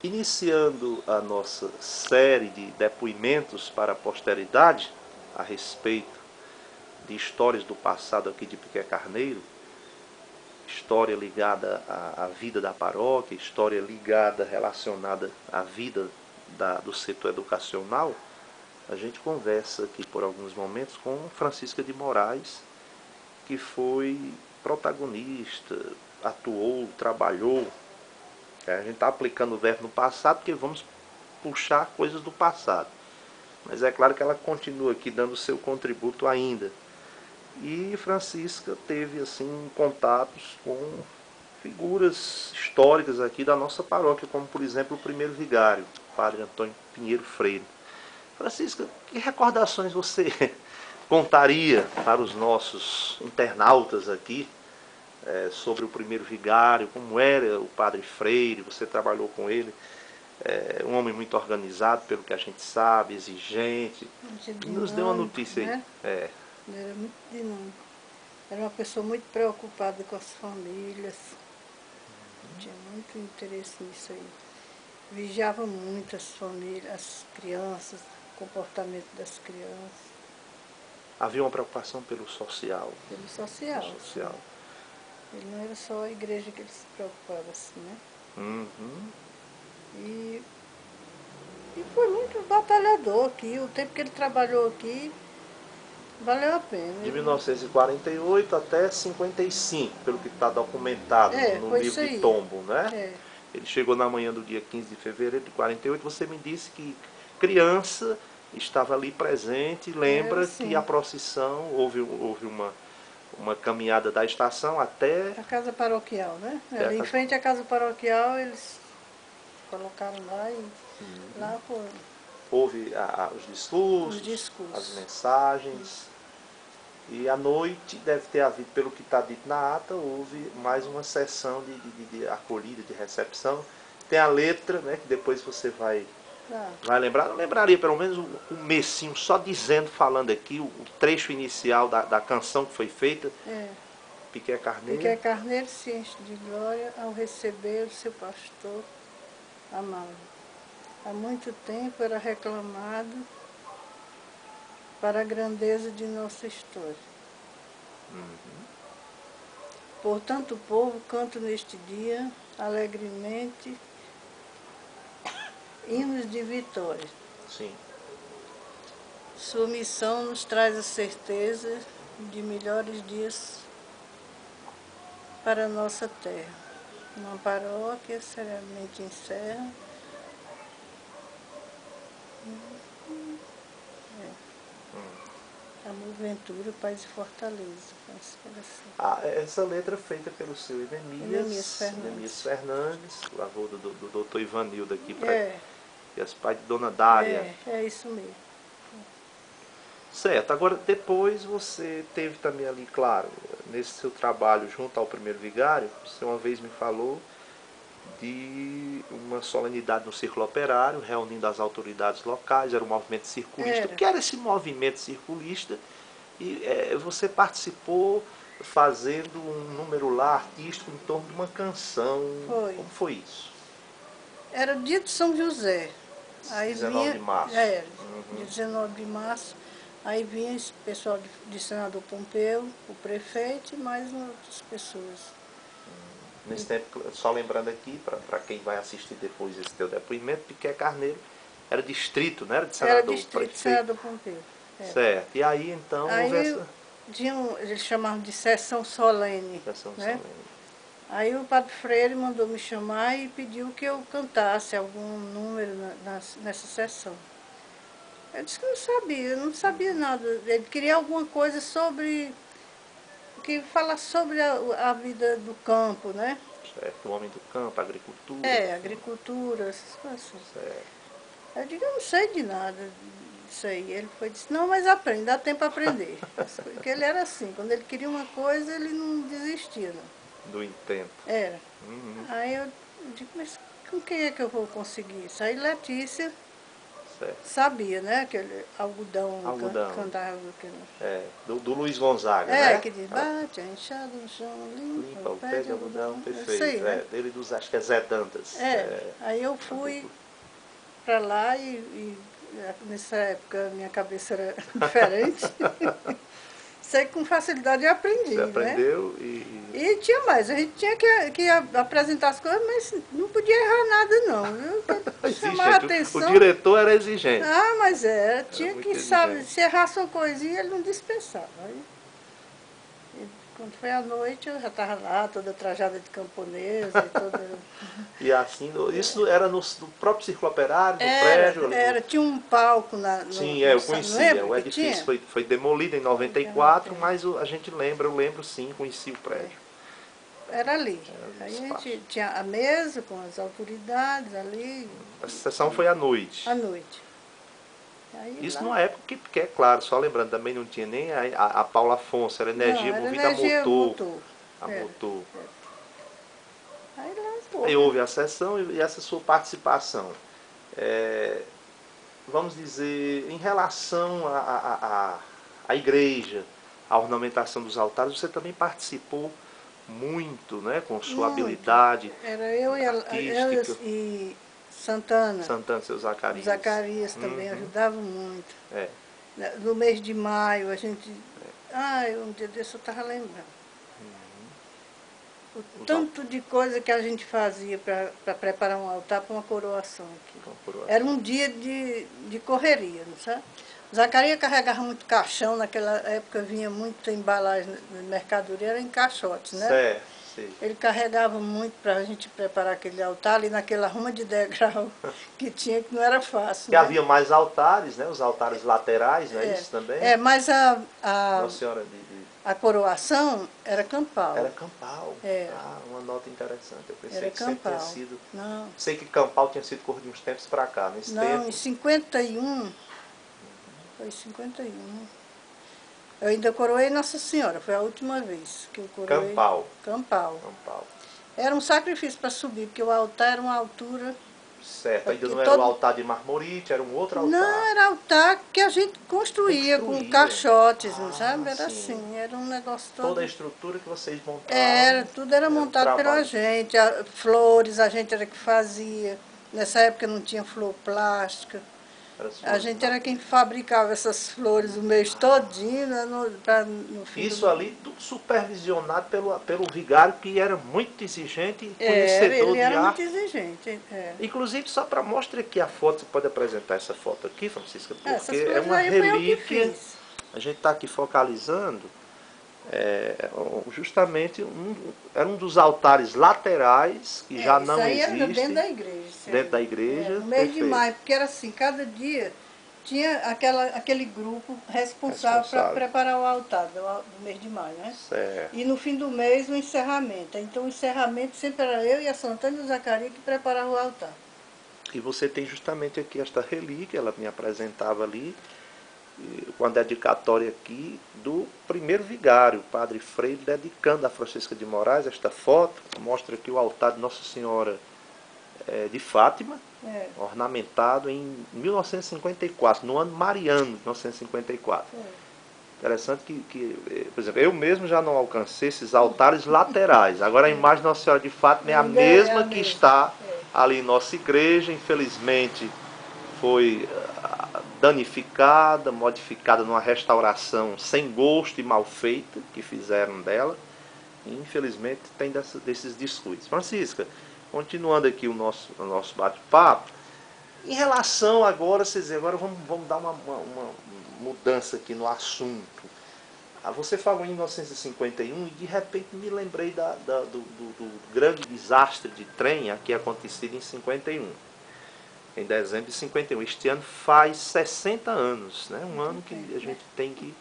Iniciando a nossa série de depoimentos para a posteridade a respeito de histórias do passado aqui de Piqué Carneiro, história ligada à vida da paróquia, história ligada, relacionada à vida do setor educacional, a gente conversa aqui por alguns momentos com Francisca de Moraes, que foi protagonista, atuou, trabalhou. A gente está aplicando o verbo no passado porque vamos puxar coisas do passado. Mas é claro que ela continua aqui dando o seu contributo ainda. E Francisca teve assim contatos com figuras históricas aqui da nossa paróquia, como por exemplo o primeiro vigário, o padre Antônio Pinheiro Freire. Francisca, que recordações você contaria para os nossos internautas aqui sobre o primeiro vigário, como era o padre Freire? Você trabalhou com ele, um homem muito organizado, pelo que a gente sabe, exigente. Nos dê uma notícia aí. Né? Ele era muito dinâmico. Era uma pessoa muito preocupada com as famílias. Tinha muito interesse nisso aí. Vigiava muito as famílias, as crianças, o comportamento das crianças. Havia uma preocupação pelo social. Pelo social. social. Ele não era só a igreja que ele se preocupava assim, né? Uhum. E foi muito batalhador aqui. O tempo que ele trabalhou aqui, valeu a pena. De 1948 até 55, pelo que está documentado no livro de Tombo, né? Ele chegou na manhã do dia 15 de fevereiro de 48. Você me disse que criança estava ali presente. Lembra que a procissão, houve uma caminhada da estação até a casa paroquial, né? Ali em frente à casa paroquial, eles colocaram lá e lá foram. Houve os discursos, as mensagens. E à noite deve ter havido, pelo que está dito na ata, houve mais uma sessão de acolhida, de recepção. Tem a letra, né, que depois você vai lembrar. Eu lembraria pelo menos um comecinho, só dizendo, falando aqui, o trecho inicial da canção que foi feita. Piqué Carneiro. Piqué Carneiro se enche de glória ao receber o seu pastor amado. Há muito tempo era reclamado para a grandeza de nossa história. Por tanto o povo canta neste dia, alegremente, hinos de vitória. Sim. Sua missão nos traz a certeza de melhores dias para a nossa terra. Uma paróquia seriamente encerra. Amor, ventura, paz e fortaleza. Essa letra é feita pelo seu Edemias Fernandes, o avô do doutor Ivanildo aqui, e as pais de Dona Dália. É isso mesmo. Certo, agora depois você teve também ali, claro, nesse seu trabalho junto ao primeiro vigário, você uma vez me falou de uma solenidade no Círculo Operário, reunindo as autoridades locais, era o movimento circulista. O que era esse movimento circulista? E você participou fazendo um número lá artístico em torno de uma canção. Como foi isso? Era dia de São José. Aí 19 de março. Dia 19 de março. Aí vinha esse pessoal de Senador Pompeu, o prefeito e mais outras pessoas. Nesse tempo, só lembrando aqui, para quem vai assistir depois esse teu depoimento, Piqué Carneiro era distrito, não era de Senador? Era distrito de Senador Pompeu. Certo. E aí então houve essa... eles chamavam de sessão solene. Sessão solene. Aí o padre Freire mandou me chamar e pediu que eu cantasse algum número nessa sessão. Eu disse que não sabia nada. Ele queria alguma coisa que falasse sobre a vida do campo, né? Certo, o homem do campo, agricultura. Agricultura, essas coisas. Certo. Eu digo, eu não sei de nada disso aí. Ele disse, não, mas aprende, dá tempo para aprender. Porque ele era assim, quando ele queria uma coisa, ele não desistia, não. Do intento. Era. Aí eu digo, mas com quem é que eu vou conseguir isso? Aí Letícia Certo. Sabia, né? Aquele algodão, Algodão. cantava aquele... Do Luiz Gonzaga, né? Que diz, bate a enxada no chão, Limpa o pé de algodão, perfeito. Sei, né? Dele dos, acho que é Zé Dantas. Aí eu fui para lá e nessa época minha cabeça era diferente. Sei que com facilidade eu aprendi, Você aprendeu, né? E tinha mais, a gente tinha que apresentar as coisas, mas não podia errar nada não, viu? Chamar a atenção. O diretor era exigente. Ah, mas tinha que saber, exigente. se errasse uma coisinha, ele não dispensava. Quando foi à noite, eu já estava lá, toda trajada de camponesa e toda... E assim, isso era no próprio Círculo Operário, no prédio? Tinha um palco Sim, eu conhecia. O edifício foi demolido em 94, mas a gente lembra, eu lembro sim, conheci o prédio. Era ali. Aí a gente tinha a mesa com as autoridades ali. Essa sessão foi à noite. À noite. Isso numa época que, é claro, só lembrando, também não tinha nem a Paula Afonso, era energia movida a motor. A motor. Aí houve a sessão e essa sua participação. Vamos dizer, em relação à igreja, à ornamentação dos altares, você também participou muito, né, com sua habilidade. Era eu e Santana. Santana, seu Zacarias. Zacarias também ajudava muito. No mês de maio, a gente... um dia desse eu estava lembrando. O tanto de coisa que a gente fazia para preparar um altar para uma coroação aqui. Era um dia de correria, não sabe? Zacarias carregava muito caixão, naquela época vinha muita embalagem de mercadoria, era em caixotes, né? Certo, sim. Ele carregava muito para a gente preparar aquele altar ali naquela ruma de degrau que tinha, que não era fácil. Que havia mais altares, né? Os altares laterais, não é isso também? Mas Nossa Senhora a coroação era campal. Era campal. Uma nota interessante. Eu pensei era que campal. sempre tinha sido... Não. Sei que campal tinha sido cor de uns tempos para cá. Nesse tempo... em 51... Foi em 51. Eu ainda coroei Nossa Senhora, foi a última vez que eu coroei. Campal. Era um sacrifício para subir, porque o altar era uma altura... Certo, ainda não era o altar de marmorite, era um outro altar. Não, era altar que a gente construía com caixotes, sabe? Era assim, era um negócio todo... Toda a estrutura que vocês montavam. Tudo era montado pela gente. Flores a gente era que fazia. Nessa época não tinha flor plástica. A gente era quem fabricava essas flores o mês todinho, né, no fim. Isso ali tudo supervisionado pelo vigário, que era muito exigente e conhecedor de arte. Ele era muito exigente. Inclusive, só para mostrar aqui a foto, você pode apresentar essa foto aqui, Francisca, porque é uma relíquia. A gente está aqui focalizando. Justamente era um dos altares laterais que já não existe. Isso aí era dentro da igreja. Dentro da igreja. No mês de maio, porque era assim, cada dia tinha aquele grupo responsável para preparar o altar do mês de maio, né? Certo. E no fim do mês o encerramento. Então o encerramento sempre era eu e a Santana e o Zacarias que preparavam o altar. E você tem justamente aqui esta relíquia, ela me apresentava ali, com a dedicatória aqui do primeiro vigário, o Padre Freire, dedicando a Francisca de Moraes esta foto. Mostra aqui o altar de Nossa Senhora de Fátima, ornamentado em 1954, no ano mariano de 1954. Interessante que, por exemplo, eu mesmo já não alcancei esses altares laterais. Agora a imagem de Nossa Senhora de Fátima é a mesma que está ali em nossa igreja. Infelizmente foi danificada, modificada numa restauração sem gosto e mal feita que fizeram dela. E, infelizmente tem desses descuidos. Francisca, continuando aqui o nosso bate-papo, em relação agora, vamos dar uma mudança aqui no assunto. Você falou em 1951 e de repente me lembrei do grande desastre de trem aqui acontecido em 51. Em dezembro de 51. Este ano faz 60 anos, né? Um ano que a gente tem que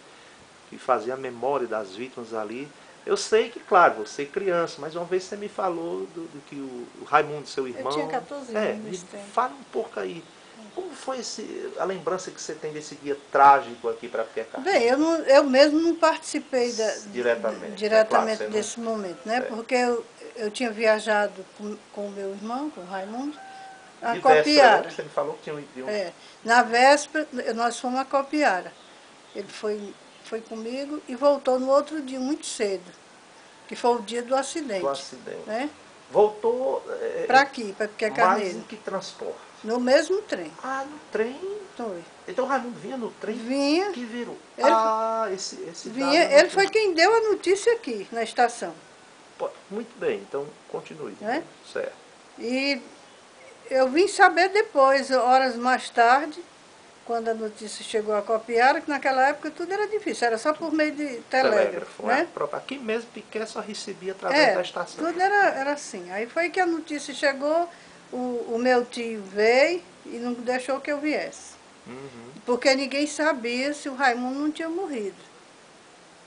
fazer a memória das vítimas ali. Eu sei que, claro, você é criança, mas uma vez você me falou do que o Raimundo, seu irmão... Eu tinha 14 anos nesse tempo. Fala um pouco aí. Como foi a lembrança que você tem desse dia trágico aqui para Piecar? Bem, eu mesmo não participei diretamente desse momento, né? Porque eu tinha viajado com o meu irmão, com o Raimundo, a de véspera, Copiara. né? Você me falou que tinha um... Na véspera, nós fomos a Copiara. Ele foi comigo e voltou no outro dia, muito cedo, que foi o dia do acidente. Do acidente. Né? Voltou... Para aqui, para Piquet Carneiro. Mas em que transporte? No mesmo trem. Ah, no trem? Foi. Então o Raimundo vinha no trem? Vinha. Que virou? Esse vinha, ele foi quem deu a notícia aqui, na estação. Muito bem, então continue. Né? Certo. E eu vim saber depois, horas mais tarde, quando a notícia chegou a Copiara, que naquela época tudo era difícil, era só por meio de telégrafo. Né? Aqui mesmo Piquet só recebia através da estação. Tudo era assim. Aí foi que a notícia chegou, o meu tio veio e não deixou que eu viesse. Uhum. Porque ninguém sabia se o Raimundo não tinha morrido.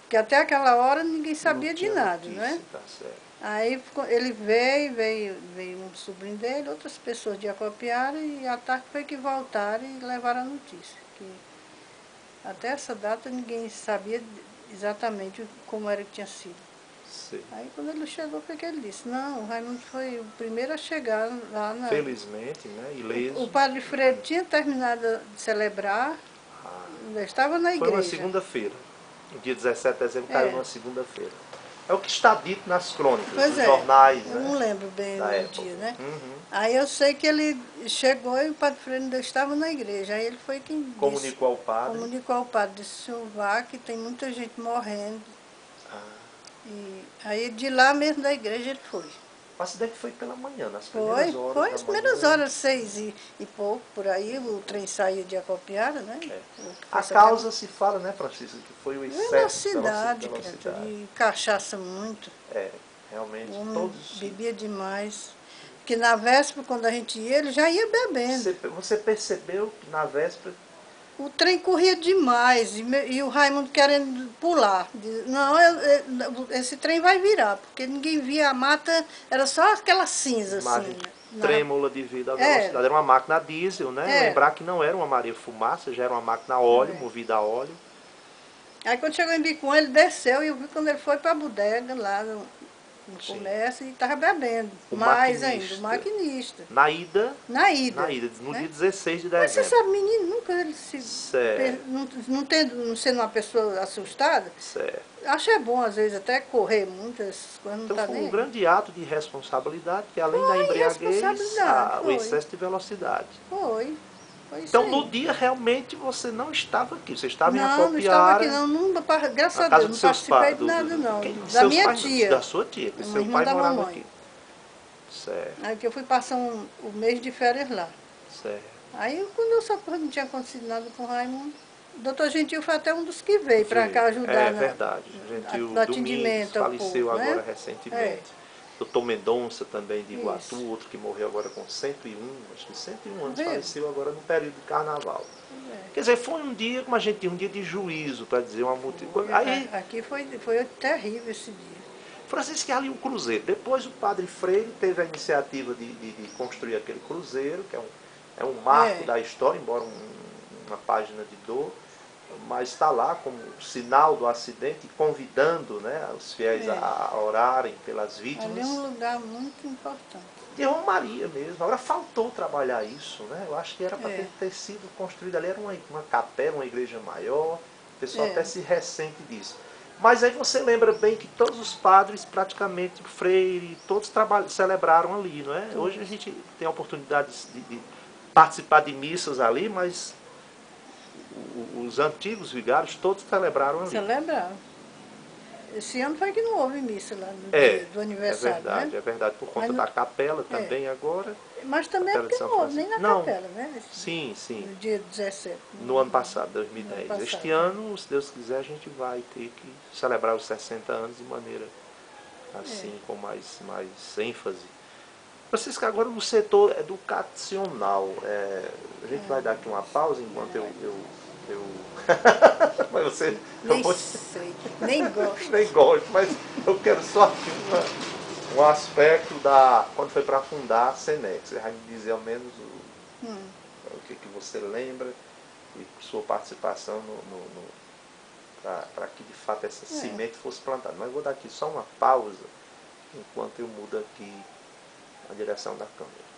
Porque até aquela hora ninguém sabia de nada, notícia, né? Tá certo. Aí ele veio um sobrinho dele, outras pessoas de Acopiara, e à tarde foi que voltaram e levaram a notícia. Que até essa data ninguém sabia exatamente como era que tinha sido. Sim. Aí quando ele chegou foi que ele disse, não, o Raimundo foi o primeiro a chegar lá na... Felizmente, né? Ileso. O padre Freire tinha terminado de celebrar, ainda estava na igreja. Foi uma segunda-feira. O dia 17 de dezembro caiu numa segunda-feira. É o que está dito nas crônicas, nos jornais. Eu não lembro bem o dia, né? Uhum. Aí eu sei que ele chegou e o padre Freire ainda estava na igreja. Aí ele foi quem comunicou ao padre. Comunicou ao padre, disse, senhor vá, que tem muita gente morrendo. E aí de lá mesmo da igreja ele foi. O acidente foi pela manhã, nas primeiras horas. Foi as primeiras horas, 6 e pouco, por aí, o trem saía de Acopiara, né? A causa se fala, né, Francisco, que foi o excesso de velocidade. E cachaça muito. Realmente, todos... Bebia demais. Porque na véspera, quando a gente ia, ele já ia bebendo. Você percebeu que na véspera... O trem corria demais e o Raimundo querendo pular. Não, esse trem vai virar, porque ninguém via a mata, era só aquela cinza assim. Trêmula devido à velocidade. Era uma máquina a diesel, né? Lembrar que não era uma Maria Fumaça, já era uma máquina a óleo, movida a óleo. Aí quando chegou em Bicuã, ele desceu e eu vi quando ele foi para a bodega lá no comércio e estava bebendo. Mais ainda, o maquinista. Na ida? Na ida. No dia 16 de dezembro. Mas você sabe, menino, nunca ele não sendo uma pessoa assustada. Certo. Acho bom, às vezes, até correr muito, essas coisas, não então foi um grande ato de responsabilidade, que além da embriaguez, o excesso de velocidade. Foi. Então, no dia, realmente, você não estava aqui. Você estava em Acopiara. Não estava aqui, não. Graças a Deus, não participei de nada, não. Da minha tia. Da sua tia, que seu pai morava aqui. Certo. Aí que eu fui passar o mês de férias lá. Certo. Aí, quando eu soube que não tinha acontecido nada com o Raimundo, o doutor Gentil foi até um dos que veio para cá ajudar verdade. Gentil no atendimento ao povo, faleceu agora recentemente. Doutor Mendonça também de Iguatu, outro que morreu agora com 101, acho que 101 anos, faleceu agora no período de carnaval. Quer dizer, foi um dia, como a gente diz, um dia de juízo, para dizer uma multidão. Aqui foi terrível esse dia. Francisco, ali um cruzeiro. Depois o padre Freire teve a iniciativa de construir aquele cruzeiro, que é um marco da história, embora uma página de dor, mas está lá como sinal do acidente, convidando, né, os fiéis a orarem pelas vítimas. Ali é um lugar muito importante. De Romaria mesmo. Agora faltou trabalhar isso, né? Eu acho que era para ter sido construído ali, era uma capela, uma igreja maior, o pessoal até se ressente disso. Mas aí você lembra bem que todos os padres, praticamente, Freire, todos celebraram ali, não é? Hoje a gente tem a oportunidade de participar de missas ali, mas os antigos vigários todos celebraram ali. Celebraram. Esse ano foi que não houve missa lá no dia do aniversário, é verdade, por conta da capela também agora. Mas também é porque não houve nem na capela, né? Sim. No dia 17. No ano passado, 2010. Este ano, se Deus quiser, a gente vai ter que celebrar os 60 anos de maneira assim, com mais ênfase. Francisco, agora no setor educacional, a gente vai dar aqui uma pausa enquanto eu mas você... Nem gosto. Nem gosto, mas eu quero só aqui um aspecto quando foi para fundar a Senex. Você vai me dizer ao menos o que você lembra e sua participação para que de fato essa semente fosse plantada. Mas eu vou dar aqui só uma pausa enquanto eu mudo aqui a direção da câmera.